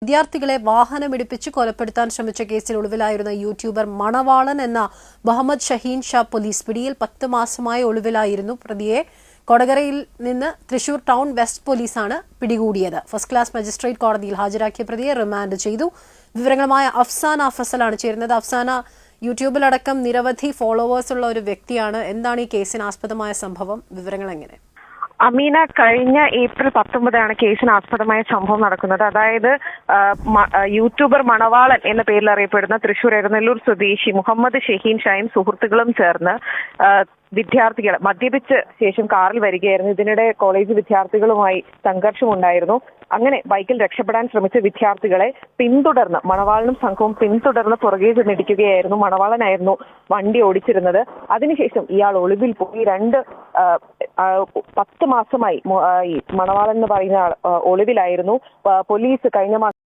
വിദ്യാർത്ഥികളെ വാഹനമിടിപ്പിച്ച് കൊലപ്പെടുത്താൻ ശ്രമിച്ച കേസിൽ ഒളിവിലായിരുന്ന യൂട്യൂബർ മണവാളൻ എന്ന മുഹമ്മദ് ഷഹീൻ ഷാ പോലീസ് പിടിയിൽ 10 മാസമായി ഒളിവിലായിരുന്നു. പ്രതിയെ കൊടകരയിൽ നിന്ന് തൃശൂർ ടൗൺ വെസ്റ്റ് പോലീസാണ് പിടികൂടിയത്. ഫസ്റ്റ് ക്ലാസ് മജിസ്ട്രേറ്റ് കോടതിയിൽ ഹാജരാക്കിയ പ്രതിയെ റിമാൻഡ് ചെയ്തു. വിവരങ്ങളുമായ അഫ്സാന ഫസലാണ് ചേരുന്നത്. അഫ്സാന, യൂട്യൂബിലടക്കം നിരവധി ഫോളോവേഴ്സ് ഉള്ള ഒരു വ്യക്തിയാണ്. എന്താണ് ഈ കേസിന് ആസ്പദമായ സംഭവം? വിവരങ്ങൾ എങ്ങനെ? അമീന, കഴിഞ്ഞ ഏപ്രിൽ 19 കേസിന് ആസ്പദമായ സംഭവം നടക്കുന്നത്. അതായത് യൂട്യൂബർ മണവാളൻ എന്ന പേരിൽ അറിയപ്പെടുന്ന തൃശൂർ എരനല്ലൂർ സ്വദേശി മുഹമ്മദ് ഷഹീൻ ഷായും സുഹൃത്തുക്കളും ചേർന്ന് വിദ്യാർത്ഥികൾ മദ്യപിച്ച ശേഷം കാറിൽ വരികയായിരുന്നു. ഇതിനിടെ കോളേജ് വിദ്യാർത്ഥികളുമായി സംഘർഷമുണ്ടായിരുന്നു. അങ്ങനെ ബൈക്കിൽ രക്ഷപ്പെടാൻ ശ്രമിച്ച വിദ്യാർത്ഥികളെ പിന്തുടർന്ന് മണവാളനും സംഘവും പിന്തുടർന്ന് പുറകെ ചെന്നിടിക്കുകയായിരുന്നു. മണവാളനായിരുന്നു വണ്ടി ഓടിച്ചിരുന്നത്. അതിനുശേഷം ഇയാൾ ഒളിവിൽ പോയി. 10 മാസമായി മണവാളൻ എന്ന് പറയുന്ന ഒളിവിലായിരുന്നു. പോലീസ് കഴിഞ്ഞ മാസം